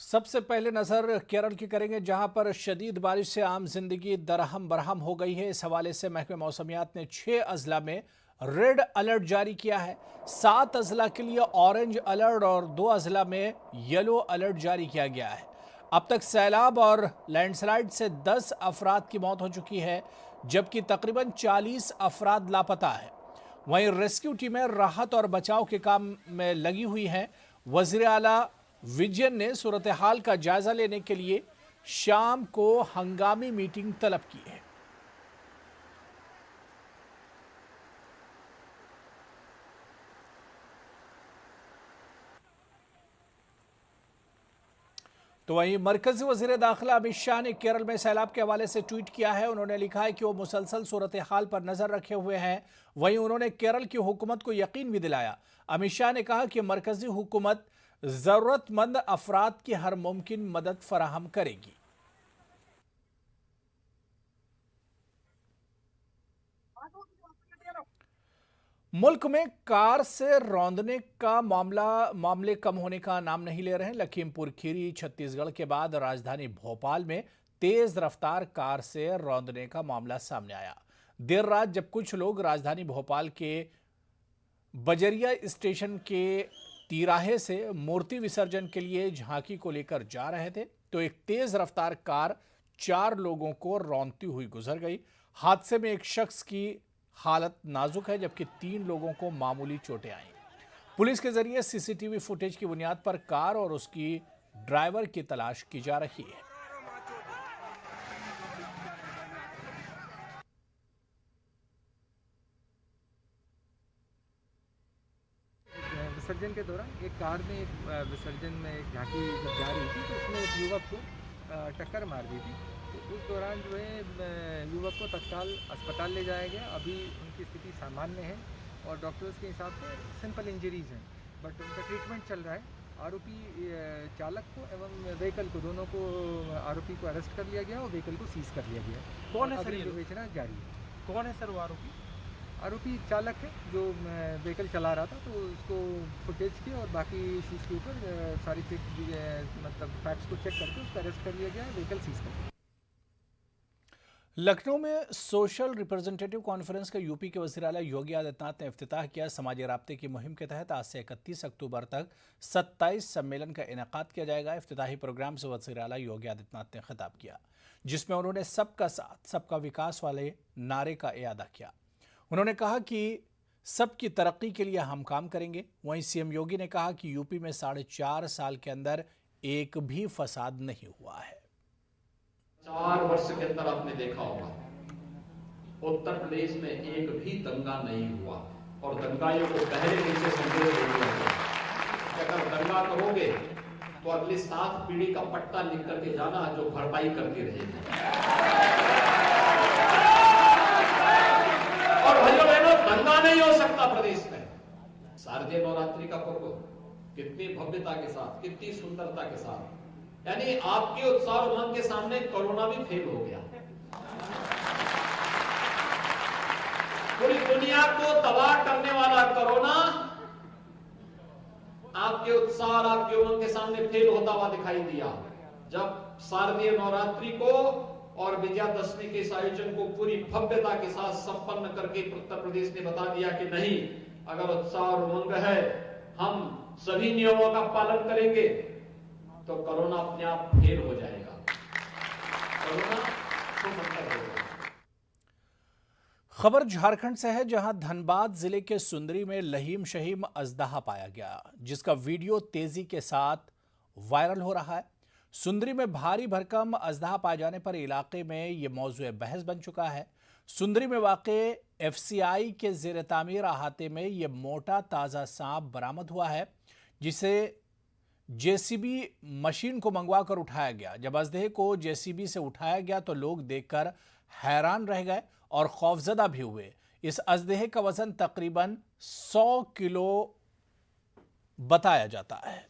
सबसे पहले नजर केरल की करेंगे, जहां पर शदीद बारिश से आम जिंदगी दरहम बरहम हो गई है। इस हवाले से महकमे मौसमियात ने 6 अजला में रेड अलर्ट जारी किया है। 7 अजला के लिए ऑरेंज अलर्ट और 2 अजला में येलो अलर्ट जारी किया गया है। अब तक सैलाब और लैंडस्लाइड से 10 अफराद की मौत हो चुकी है, जबकि तकरीबन 40 अफराद लापता है। वहीं रेस्क्यू टीमें राहत और बचाव के काम में लगी हुई हैं। वजीर आला विजयन ने सूरत हाल का जायजा लेने के लिए शाम को हंगामी मीटिंग तलब की है। तो वहीं मरकजी वजीर दाखिला अमित शाह ने केरल में सैलाब के हवाले से ट्वीट किया है। उन्होंने लिखा है कि वो मुसलसल सूरत हाल पर नजर रखे हुए हैं। वहीं उन्होंने केरल की हुकूमत को यकीन भी दिलाया। अमित शाह ने कहा कि मरकजी हुकूमत जरूरतमंद अफराद की हर मुमकिन मदद फराहम करेगी। मुल्क में कार से रौंदने का मामले कम होने का नाम नहीं ले रहे हैं। लखीमपुर खीरी छत्तीसगढ़ के बाद राजधानी भोपाल में तेज रफ्तार कार से रौंदने का मामला सामने आया। देर रात जब कुछ लोग राजधानी भोपाल के बजरिया स्टेशन के तिराहे से मूर्ति विसर्जन के लिए झांकी को लेकर जा रहे थे, तो एक तेज रफ्तार कार 4 लोगों को रौंदती हुई गुजर गई। हादसे में एक शख्स की हालत नाजुक है, जबकि 3 लोगों को मामूली चोटें आई। पुलिस के जरिए सीसीटीवी फुटेज की बुनियाद पर कार और उसकी ड्राइवर की तलाश की जा रही है। विसर्जन के दौरान एक कार में विसर्जन में एक झांकी जब जा रही थी तो उसने एक युवक को टक्कर मार दी थी। तो उस दौरान जो है युवक को तत्काल अस्पताल ले जाया गया। अभी उनकी स्थिति सामान्य है और डॉक्टर्स के हिसाब से सिंपल इंजरीज हैं, बट उनका ट्रीटमेंट चल रहा है। आरोपी चालक को एवं व्हीकल को, दोनों को, आरोपी को अरेस्ट कर लिया गया और व्हीकल को सीज कर लिया गया। कौन है सर? अगली ये विवेचना जारी है। कौन है सर वो आरोपी? आरोपी चालक है जो व्हीकल चला रहा था, तो उसको फुटेज के और बाकी इश्यूज़ के ऊपर सारी मतलब फैक्ट्स को चेक करके उसको अरेस्ट कर लिया गया है, व्हीकल सीज कर लिया। लखनऊ में सोशल रिप्रेजेंटेटिव कॉन्फ्रेंस का यूपी के वज़ीर आला योगी आदित्यनाथ ने इफ्तिताह किया। समाजी राब्ते की मुहिम के तहत आज से 31 अक्टूबर तक 27 सम्मेलन का इनेकाद किया जाएगा। इफ्तिताही प्रोग्राम से वज़ीर आला योगी आदित्यनाथ ने खिताब किया, जिसमें उन्होंने सबका साथ सबका विकास वाले नारे का इयादा किया। उन्होंने कहा कि सबकी तरक्की के लिए हम काम करेंगे। वहीं सीएम योगी ने कहा कि यूपी में 4.5 साल के अंदर एक भी फसाद नहीं हुआ है। 4 वर्ष के अंदर आपने देखा होगा उत्तर प्रदेश में एक भी दंगा नहीं हुआ और दंगाइयों को पहले दिन से संदेश दे दिया गया कि अगर दंगा करोगे तो अगली 7 पीढ़ी का पट्टा लिख करके जाना, जो भरपाई करती रहेगी। और भाइयों बहनों, दंगा नहीं हो सकता प्रदेश में। शारदीय नवरात्रि का पर्व कितनी भव्यता के साथ, कितनी सुंदरता के साथ, यानी आपके उत्साह और उमंग के सामने कोरोना भी फेल हो गया। पूरी दुनिया को तबाह करने वाला कोरोना आपके उत्साह और आपके उमंग के सामने फेल होता हुआ दिखाई दिया, जब शारदीय नवरात्रि को और विजयादशमी के इस आयोजन को पूरी भव्यता के साथ संपन्न करके उत्तर प्रदेश ने बता दिया कि नहीं, अगर उत्साह और उमंग है, हम सभी नियमों का पालन करेंगे तो कोरोना अपने आप फेल हो जाएगा। कोरोना तो मतलब होगा। खबर झारखंड से है, जहां धनबाद जिले के सुंदरी में लहीम शहीम अजदहा पाया गया, जिसका वीडियो तेजी के साथ वायरल हो रहा है। सुंदरी में भारी भरकम अजदहा पाए जाने पर इलाके में यह मौजूए बहस बन चुका है। सुंदरी में वाक़े एफसीआई के जेर तामीर अहाते में यह मोटा ताज़ा सांप बरामद हुआ है, जिसे जेसीबी मशीन को मंगवा कर उठाया गया। जब अजदहे को जेसीबी से उठाया गया तो लोग देखकर हैरान रह गए और खौफजदा भी हुए। इस अजदहे का वजन तकरीबन 100 किलो बताया जाता है।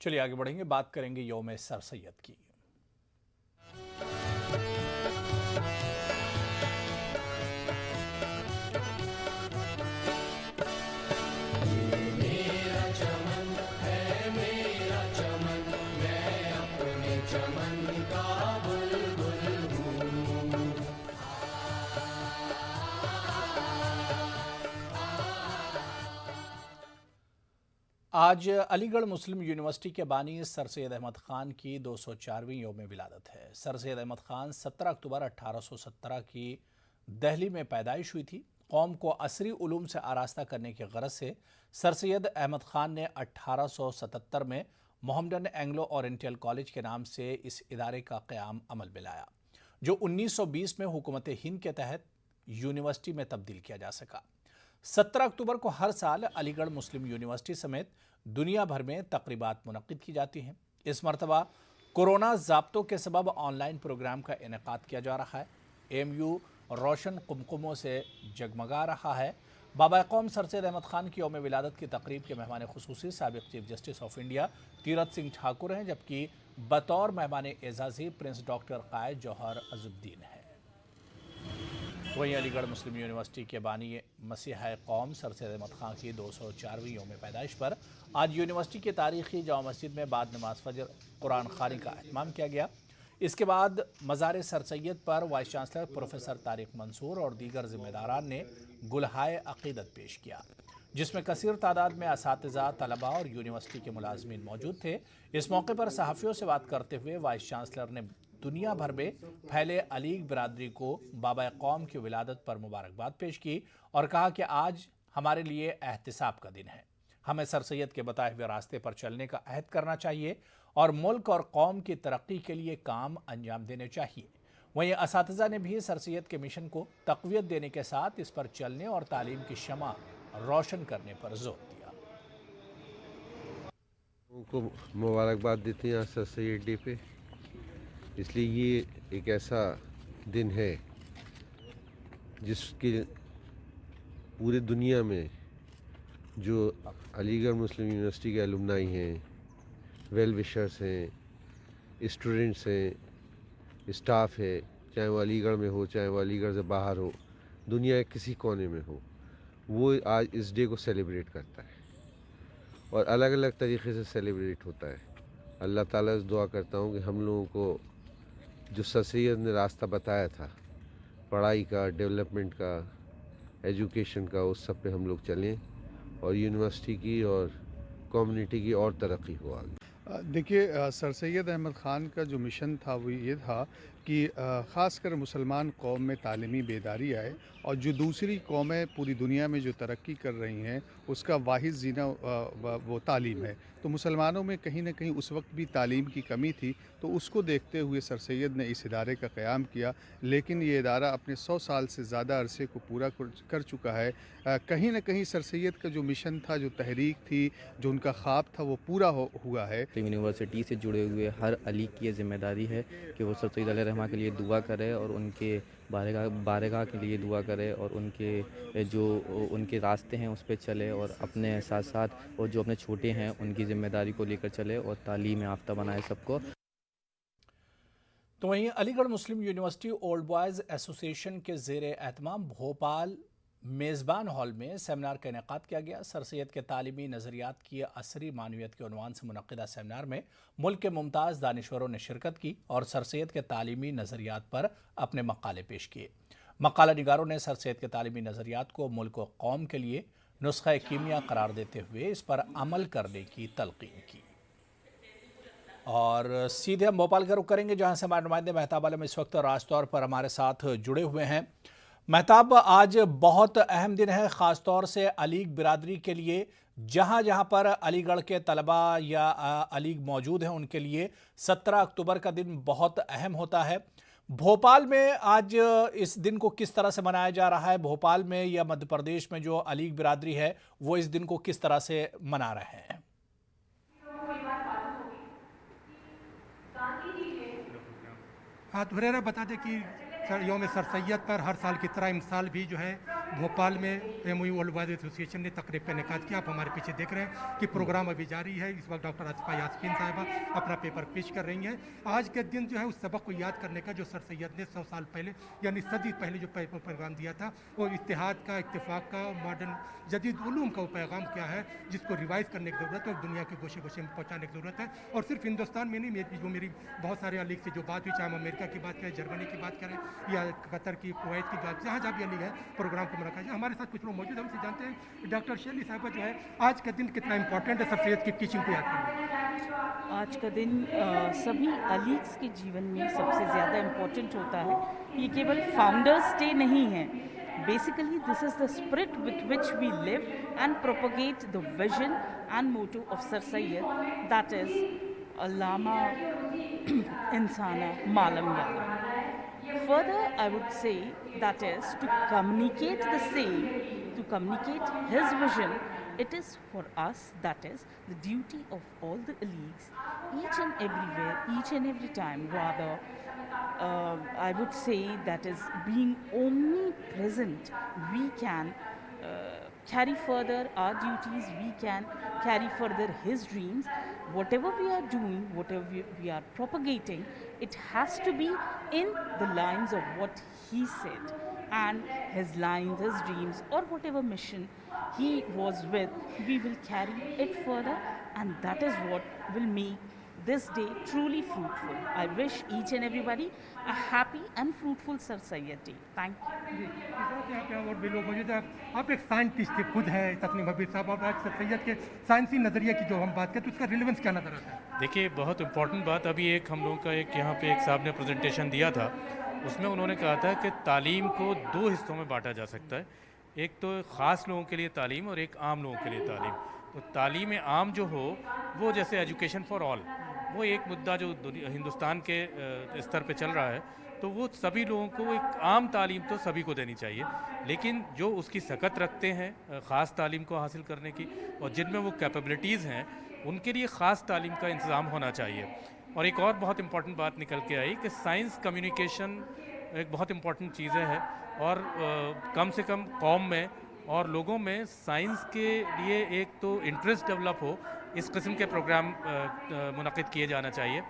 चलिए आगे बढ़ेंगे, बात करेंगे यौम सर सैयद की। आज अलीगढ़ मुस्लिम यूनिवर्सिटी के बानी सर सैयद अहमद ख़ान की 204वीं यौम विलादत है। सर सैयद अहमद ख़ान 17 अक्टूबर 1817 की दिल्ली में पैदाइश हुई थी। कौम को असरी उलूम से आरास्ता करने की गरज से सर सैयद अहमद ख़ान ने 1877 में मोहम्मडन एंग्लो ओरिएंटल कॉलेज के नाम से इस इदारे का क़याम अमल में लाया, जो 1920 में हुकूमत हिंद के तहत यूनिवर्सिटी में तब्दील किया जा सका। 17 अक्टूबर को हर साल अलीगढ़ मुस्लिम यूनिवर्सिटी समेत दुनिया भर में तकरीबात मुनक्किद की जाती हैं। इस मरतबा कोरोना ज़ाब्तों के सबब ऑनलाइन प्रोग्राम का इनेकाद किया जा रहा है। एमयू रोशन कुमकुमों से जगमगा रहा है। बाबा कौम सर सैयद अहमद ख़ान की यौम विलादत की तकरीब के मेहमान खुसूसी साबिक़ chief justice of India Tirath Singh Thakur हैं, जबकि बतौर मेहमान एजाज़ी प्रिंस डॉक्टर कायद जौहर अजुद्दीन है। वहीं अलीगढ़ मुस्लिम यूनिवर्सिटी के बानी मसीह कौम सर सैयद अहमद ख़ान की 204वीं यौम पैदाइश पर आज यूनिवर्सिटी की तारीखी जामा मस्जिद में बाद नमाज फजर कुरान ख़ानी का एहतमाम किया गया। इसके बाद मज़ार सर सैयद पर vice chancellor professor Tariq Mansoor और दीगर ज़िम्मेदारान ने गुलहाए अक़ीदत पेश किया, जिसमें कसीर तादाद में असातिज़ा, तलबा और यूनिवर्सिटी के मुलाजमीन मौजूद थे। इस मौके पर सहाफ़ियों से बात करते हुए वाइस चांसलर ने दुनिया भर में फैले अलीग बिरादरी को बाबा कौम की विलादत पर मुबारकबाद पेश की और कहा कि आज हमारे लिए एहतिसाब का दिन है। हमें सर सैयद के बताए हुए रास्ते पर चलने का अहद करना चाहिए और मुल्क और कौम की तरक्की के लिए काम अंजाम देने चाहिए। वहीं असातिज़ा ने भी सर सैयद के मिशन को तक़वियत देने के साथ इस पर चलने और तालीम की शमा रोशन करने पर जोर दिया। उनको मुबारकबाद देते हैं सर सैयद डे पे, इसलिए ये एक ऐसा दिन है जिसके पूरे दुनिया में जो अलीगढ़ मुस्लिम यूनिवर्सिटी के एलुमनाई हैं, वेल विशर्स हैं, स्टूडेंट्स हैं, स्टाफ है, चाहे वो अलीगढ़ में हो, चाहे वो अलीगढ़ से बाहर हो, दुनिया के किसी कोने में हो, वो आज इस डे को सेलिब्रेट करता है और अलग अलग तरीक़े से सेलिब्रेट होता है। अल्लाह ताला से दुआ करता हूँ कि हम लोगों को जो सर सैयद ने रास्ता बताया था पढ़ाई का, डेवलपमेंट का, एजुकेशन का, उस सब पे हम लोग चलें और यूनिवर्सिटी की और कम्युनिटी की और तरक्की हो आगे। देखिए, सर सैयद अहमद ख़ान का जो मिशन था वो ये था कि ख़ासकर मुसलमान कौम में तालीमी बेदारी आए और जो दूसरी कौमें पूरी दुनिया में जो तरक्की कर रही हैं उसका वाहिद जीना वो तालीम है। तो मुसलमानों में कहीं ना कहीं उस वक्त भी तालीम की कमी थी, तो उसको देखते हुए सर सैयद ने इस इदारे का क़याम किया। लेकिन ये इदारा अपने 100 साल से ज़्यादा अरसे को पूरा कर चुका है। कहीं ना कहीं सर सैयद का जो मिशन था, जो तहरीक थी, जो उनका ख्वाब था, वो पूरा हुआ है। यूनिवर्सिटी से जुड़े हुए हर अली की ये जिम्मेदारी है कि वो सर सैयद अलैहिर्रहमा के लिए दुआ करे और उनके बारगाह के लिए दुआ करे और उनके जो उनके रास्ते हैं उस पर चले और अपने साथ साथ और जो अपने छोटे हैं उनकी जिम्मेदारी को लेकर चले और तालीम याफ्ता बनाए सबको। तो वहीं अलीगढ़ मुस्लिम यूनिवर्सिटी ओल्ड बॉयज़ एसोसिएशन के ज़ेरे एहतमाम भोपाल मेज़बान हॉल में सेमिनार का इनेकाद किया गया। सर सैयद के तालीमी नज़रियात की असरी मानवियत के उन्वान से मुनक़िदा सेमिनार में मुल्क के मुमताज़ दानिश्वरों ने शिरकत की और सर सैयद के तालीमी नज़रियात पर अपने मकाले पेश किए। मकाला निगारों ने सर सैयद के तालीमी नज़रियात को मुल्क व कौम के लिए नुस्ख़ा कीमिया करार देते हुए इस पर अमल करने की तलक़ीन की। और सीधे हम भोपाल का रुख करेंगे, जहाँ से हमारे नुमाइंदे मेहताब आलम इस वक्त राज तौर पर हमारे साथ जुड़े हुए हैं। मेहताब, आज बहुत अहम दिन है, ख़ास तौर से अलीग बिरादरी के लिए, जहाँ जहाँ पर अलीगढ़ के तलबा या अलीग मौजूद हैं उनके लिए 17 अक्टूबर का दिन बहुत अहम होता है। भोपाल में आज इस दिन को किस तरह से मनाया जा रहा है? भोपाल में या मध्य प्रदेश में जो अलीग बिरादरी है वो इस दिन को किस तरह से मना रहे हैं? हाँ, धुरेरा बता दें कि यौम सर सैयद पर हर साल की तरह इस साल भी जो है भोपाल में MOU वर्ल्ड वाइड एसोसिएशन ने तकरीब का इनेकाद किया। आप हमारे पीछे देख रहे हैं कि प्रोग्राम अभी जारी है। इस वक्त डॉक्टर आसिफा यास्मीन साहिबा अपना पेपर पेश कर रही हैं। आज के दिन जो है उस सबक को याद करने का जो सर सैयद ने 100 साल पहले यानी सदी पहले जो पैगाम दिया था, वो इत्तेहाद का, इत्तेफाक का, मॉडर्न जदीद उलूम का वो पैगाम क्या है जिसको रिवाइज करने की ज़रूरत है और दुनिया के गोशे गोशे में पहुँचाने की ज़रूरत है। और सिर्फ हिंदुस्तान में नहीं, जो मेरी बहुत सारे अलीग से जो बात हुई, चाहे हम अमेरिका की बात करें, जर्मनी की बात करें या कतर की, कुवैत की बात, जहाँ जहाँ भी अलीग है प्रोग्राम को मनाया। हमारे साथ कुछ लोग मौजूद, हमसे जानते हैं डॉक्टर शेली साहिबा जो है आज का दिन कितना इंपॉर्टेंट है सर सैयद की टीचिंग को याद करना। आज का दिन सभी अलीग्स के जीवन में सबसे ज़्यादा इम्पोर्टेंट होता है। ये केवल फाउंडर्स डे नहीं है। Basically this is the spirit with which we live and propagate the vision and motto of sir Syed, that is अल्लामा इंसाना मालम यारा. Further, I would say that is to communicate the same, to communicate his vision, it is for us, that is the duty of all the leagues, each and everywhere, each and every time, rather, I would say that is being omnipresent, we can carry further our duties, we can carry further his dreams. Whatever we are doing, whatever we are propagating, it has to be in the lines of what he said, and his lines, his dreams, or whatever mission he was with, we will carry it further, and that is what will make this day truly fruitful. I wish each and everybody a happy and fruitful Sir Syed Day. Thank you. जी, यहाँ पे और भी लोग मौजूद हैं। आप एक scientist थे खुद हैं तस्नीम हबीब साहब, और आज सर सैयद के साइंसी नज़रिए की जो हम बात करें तो उसका रिलेवेंस क्या नज़र आता है? देखिए, बहुत इंपॉर्टेंट बात अभी एक हम लोगों का एक यहाँ पे एक साहब ने प्रेजेंटेशन दिया था, उसमें उन्होंने कहा था कि तालीम को दो हिस्सों में बांटा जा सकता है। एक तो ख़ास लोगों के लिए तालीम और एक आम लोगों के लिए तालीम। तो तालीम आम जो हो वो जैसे एजुकेशन फॉर ऑल, वो एक मुद्दा जो हिंदुस्तान के स्तर पे चल रहा है, तो वो सभी लोगों को एक आम तालीम तो सभी को देनी चाहिए, लेकिन जो उसकी सकत रखते हैं ख़ास तालीम को हासिल करने की और जिनमें वो कैपेबिलिटीज़ हैं उनके लिए ख़ास तालीम का इंतज़ाम होना चाहिए। और एक और बहुत इम्पॉर्टेंट बात निकल के आई कि साइंस कम्युनिकेशन एक बहुत इम्पॉर्टेंट चीज़ें हैं और कम से कम कौम में और लोगों में साइंस के लिए एक तो इंटरेस्ट डेवलप हो, इस किस्म के प्रोग्राम मुनक़िद किए जाना चाहिए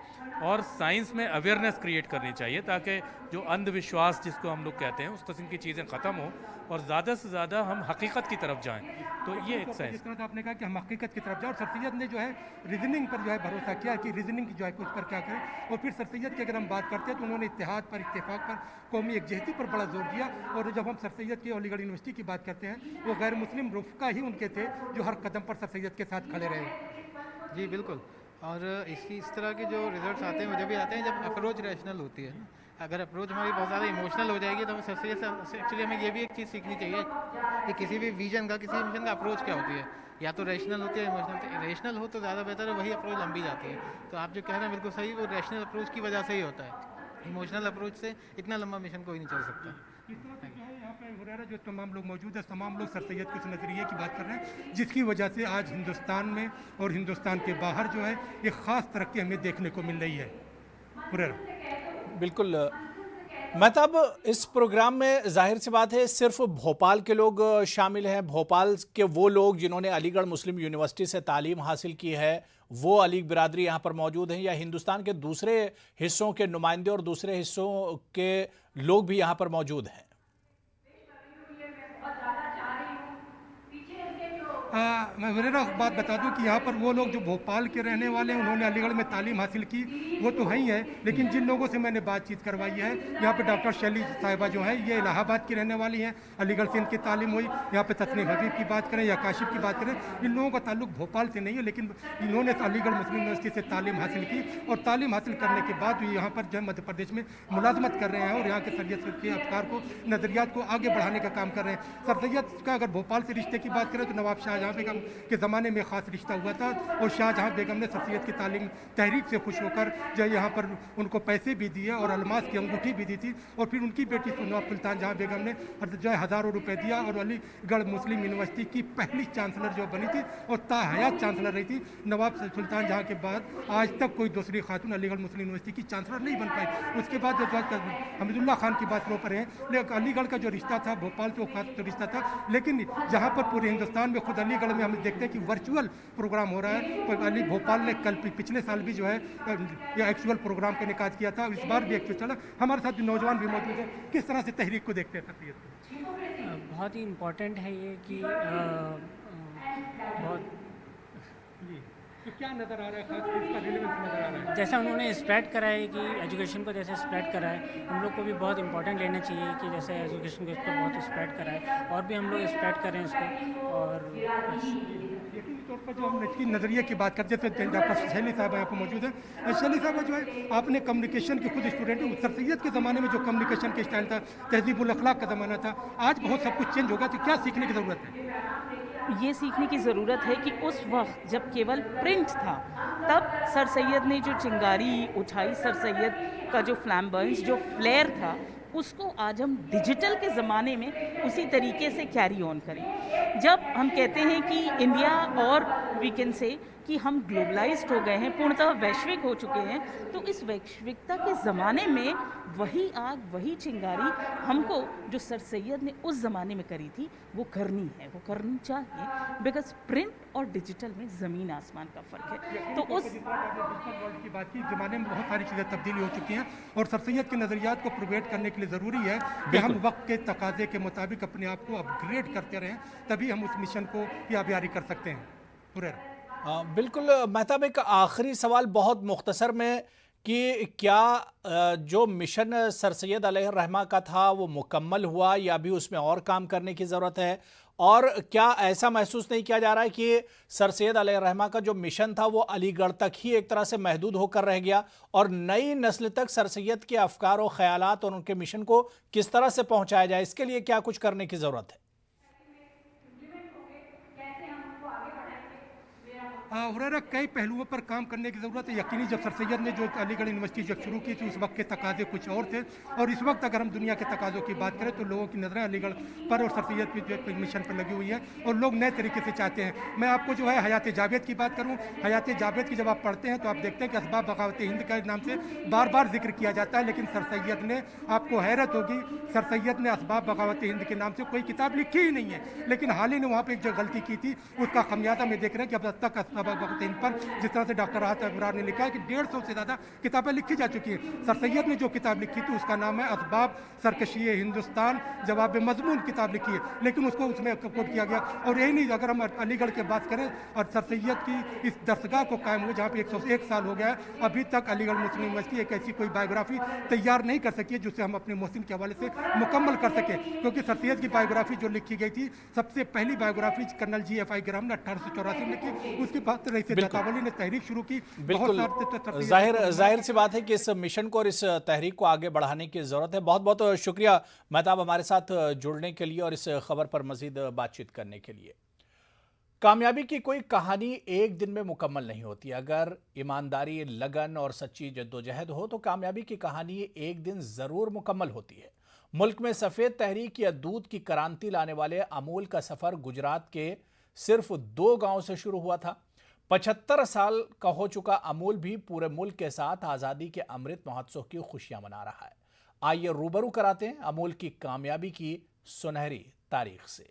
और साइंस में अवेयरनेस क्रिएट करनी चाहिए ताकि जो अंधविश्वास जिसको हम लोग कहते हैं उस किस्म की चीज़ें ख़त्म हो और ज़्यादा से ज़्यादा हम हकीकत की तरफ जाएं। तो ये एक साइंस। जिस तरह आपने कहा कि हम हकीकत की तरफ जाएं, और सर सैयद ने जो है रीजनिंग पर जो है भरोसा किया कि रीजनिंग जो है उस पर क्या करें। और फिर सर सैयद की अगर हम बात करते हैं तो उन्होंने इत्तेहाद पर, इत्तेफाक पर, कौमी एकजहती पर बड़ा जोर दिया। और जब हम सर सैयद की अलीगढ़ यूनिवर्सिटी की बात करते हैं, वो गैर मुस्लिम रुफ़का ही उनके थे जो हर कदम पर सर सैयद के साथ खड़े रहे। जी बिल्कुल। और इस तरह के जो रिजल्ट्स आते हैं वो जब भी आते हैं जब अप्रोच रैशनल होती है ना। अगर अप्रोच हमारी बहुत ज़्यादा इमोशनल हो जाएगी तो हमें सबसे एक्चुअली हमें ये भी एक चीज़ सीखनी चाहिए कि किसी भी विजन का, किसी मिशन का अप्रोच क्या होती है, या तो रैशनल होती है, इमोशनल। तो रैशनल हो तो ज़्यादा बेहतर है, वही अप्रोच लंबी जाती है। तो आप जो कह रहे हैं बिल्कुल सही, वो रैशनल अप्रोच की वजह से ही होता है। इमोशनल अप्रोच से इतना लंबा मिशन कोई नहीं चल सकता। यहाँ पे हुरैरा जो तमाम लोग मौजूद है, तमाम लोग सर सैयद के उस नज़रिए की बात कर रहे हैं जिसकी वजह से आज हिंदुस्तान में और हिंदुस्तान के बाहर जो है एक ख़ास तरक्की हमें देखने को मिल रही है। हुरैरा बिल्कुल महताब, इस प्रोग्राम में जाहिर सी बात है सिर्फ भोपाल के लोग शामिल हैं। भोपाल के वो लोग जिन्होंने अलीगढ़ मुस्लिम यूनिवर्सिटी से तालीम हासिल की है वो अलीग बिरादरी यहाँ पर मौजूद हैं, या हिंदुस्तान के दूसरे हिस्सों के नुमाइंदे और दूसरे हिस्सों के लोग भी यहाँ पर मौजूद हैं? मैं हुरैरा बात बता दूं कि यहाँ पर वो लोग जो भोपाल के रहने वाले हैं, उन्होंने अलीगढ़ में तालीम हासिल की, वो तो है ही है, लेकिन जिन लोगों से मैंने बातचीत करवाई है, यहाँ पे डॉक्टर शेली साहिबा जो हैं ये इलाहाबाद की रहने वाली हैं, अलीगढ़ से इनकी तालीम हुई। यहाँ पे तस्नीम हबीब की बात करें या काशिफ की बात करें, इन लोगों का ताल्लुक भोपाल से नहीं है, लेकिन इन्होंने अलीगढ़ मुस्लिम यूनिवर्सिटी से तालीम हासिल की और तालीम हासिल करने के बाद भी यहाँ पर जो है मध्य प्रदेश में मुलाजमत कर रहे हैं और यहाँ के सैयद के अफकार को, नज़रियात को आगे बढ़ाने का काम कर रहे हैं। सर सैयद का अगर भोपाल से रिश्ते की बात करें तो नवाब शाहजहां शाहजहाँ बेगम के ज़माने में ख़ास रिश्ता हुआ था और शाहजहाँ बेगम ने सर सैयद की तालीम तहरीक से खुश होकर जो यहाँ पर उनको पैसे भी दिए और अलमास की अंगूठी भी दी थी और फिर उनकी बेटी नवाब सुल्तान जहाँ बेगम ने जो है हज़ारों रुपए दिया और अलीगढ़ मुस्लिम यूनिवर्सिटी की पहली चांसलर जो बनी थी और ताहयात चांसलर रही थी। नवाब सुल्तान जहाँ के बाद आज तक कोई दूसरी खातून अलीगढ़ मुस्लिम यूनिवर्सिटी की चांसलर नहीं बन पाई। उसके बाद जो हमीदुल्लाह खान की बात कर रहे हैं, लेकिन अलीगढ़ का जो रिश्ता था भोपाल से वो खास तो रिश्ता था, लेकिन जहाँ पर पूरे हिंदुस्तान में खुद अलीगढ़ में हम देखते हैं कि वर्चुअल प्रोग्राम हो रहा है। तो अली भोपाल ने कल पिछले साल भी जो है ये एक्चुअल प्रोग्राम का इनेकाद किया था, इस बार भी एक्चुअल चला। हमारे साथ जो नौजवान भी मौजूद है, किस तरह से तहरीक को देखते हैं सर को? बहुत ही इम्पोर्टेंट है ये कि बहुत जी, तो क्या नज़र आ रहा है, खास इसका रिलेवेंस नज़र आ रहा है? जैसा उन्होंने स्प्रेड करा है कि एजुकेशन को जैसे स्प्रेड करा है, हम लोग को भी बहुत इंपॉर्टेंट लेना चाहिए कि जैसे एजुकेशन को इसको बहुत स्प्रेड करा है और भी हम लोग स्प्रेड करें इसको। और यकीनी तौर पर जो हम इसकी नज़रिए की बात करते थे, डॉक्टर शैली साहब यहाँ पर मौजूद है। शैली साहब जो है, आपने कम्युनिकेशन के खुद स्टूडेंट हो। सर सैयद के ज़माने में जो कम्युनिकेशन के स्टाइल था, तहजीबुल अखलाक का ज़माना था, आज बहुत सब कुछ चेंज होगा, तो क्या सीखने की ज़रूरत है? ये सीखने की ज़रूरत है कि उस वक्त जब केवल प्रिंट था, तब सर सैयद ने जो चिंगारी उठाई, सर सैयद का जो फ्लैम्बर्स, जो फ्लेयर था, उसको आज हम डिजिटल के ज़माने में उसी तरीके से कैरी ऑन करें। जब हम कहते हैं कि इंडिया और वी कैन से कि हम ग्लोबलाइज्ड हो गए हैं, पूर्णतः वैश्विक हो चुके हैं, तो इस वैश्विकता के ज़माने में वही आग, वही चिंगारी हमको जो सर सैयद ने उस ज़माने में करी थी वो करनी है, वो करनी चाहिए। बिकॉज प्रिंट और डिजिटल में ज़मीन आसमान का फ़र्क है। तो उस डिजिटल वर्ल्ड की बात की, ज़माने में बहुत सारी चीज़ें तब्दीली हो चुकी हैं और सर सैयद के नज़रियात को प्रोवेट करने के लिए ज़रूरी है कि हम वक्त के तकाजे के मुताबिक अपने आप को अपग्रेड करते रहें, तभी हम उस मिशन को याबियारी कर सकते हैं। हुरैरा बिल्कुल महताब, एक आखिरी सवाल बहुत मुख्तसर में कि क्या जो मिशन सर सैयद अलैहिर्रहमा का था वो मुकम्मल हुआ या भी उसमें और काम करने की ज़रूरत है? और क्या ऐसा महसूस नहीं किया जा रहा है कि सर सैयद अलैहिर्रहमा का जो मिशन था वो अलीगढ़ तक ही एक तरह से महदूद होकर रह गया और नई नस्ल तक सर सैयद के अफकार और ख्यालात और उनके मिशन को किस तरह से पहुँचाया जाए, इसके लिए क्या कुछ करने की ज़रूरत है? हुरैरा, कई पहलुओं पर काम करने की ज़रूरत है। यकीनी जब सर सैयद ने जो अलीगढ़ यूनिवर्सिटी जब शुरू की थी, उस वक्त के तकाजे कुछ और थे और इस वक्त अगर हम दुनिया के तकाज़ों की बात करें तो लोगों की नज़रें अलीगढ़ पर और सर सैयद की जो मिशन पर लगी हुई है और लोग नए तरीके से चाहते हैं। मैं आपको जो है हयात जावेद की बात करूँ, हयात जावेद की जब आप पढ़ते हैं तो आप देखते हैं कि असबाब बगावत हिंद के नाम से बार बार जिक्र किया जाता है, लेकिन सर सैयद ने, आपको हैरत होगी, सर सैयद ने असबाब बगावत हिंद के नाम से कोई किताब लिखी ही नहीं है, लेकिन हाल ही ने वहाँ पर एक जो गलती की थी उसका खमियाजा में देख रहे हैं कि अब तक असबाब बगावत हिंद पर जिस तरह से डॉक्टर राहत अबरार ने लिखा है कि 150 से ज़्यादा किताबें लिखी जा चुकी हैं। सर सैयद ने जो किताब लिखी थी उसका नाम है असबाब सरकशी हिंदुस्तान, जवाब मजमून किताब लिखी है, लेकिन उसको उसमें कोट किया गया। और यही नहीं, अगर हम अलीगढ़ की बात करें और सर सैयद की इस दरसगाह को कायम हुए जहाँ पे 101 साल हो गया है, अभी तक अलीगढ़ मुस्लिम यूनिवर्सिटी एक ऐसी कोई बायोग्राफी तैयार नहीं कर सकी है जिससे हम अपने मोहसिन के हवाले से मुकम्मल कर सकें, क्योंकि सर सैयद की बायोग्राफी जो लिखी गई थी, सबसे पहली बायोग्राफी कर्नल GFI ग्राम ने 1884 में लिखी, उसके बाद रईस जतावली ने तहरीक शुरू की। बिल्कुल जाहिर सी बात है कि इस मिशन को और इस तहरीक को आगे बढ़ाने की ज़रूरत है। बहुत बहुत शुक्रिया महताब हमारे साथ जुड़ने के लिए और इस खबर पर मज़ीद बातचीत करने के लिए। कामयाबी की कोई कहानी एक दिन में मुकम्मल नहीं होती। अगर ईमानदारी, लगन और सच्ची जद्दोजहद हो तो कामयाबी की कहानी एक दिन ज़रूर मुकम्मल होती है। मुल्क में सफ़ेद तहरीक या दूध की क्रांति लाने वाले अमूल का सफ़र गुजरात के सिर्फ 2 गाँव से शुरू हुआ था। 75 साल का हो चुका अमूल भी पूरे मुल्क के साथ आज़ादी के अमृत महोत्सव की खुशियां मना रहा है। आइए रूबरू कराते हैं अमूल की कामयाबी की सुनहरी तारीख से।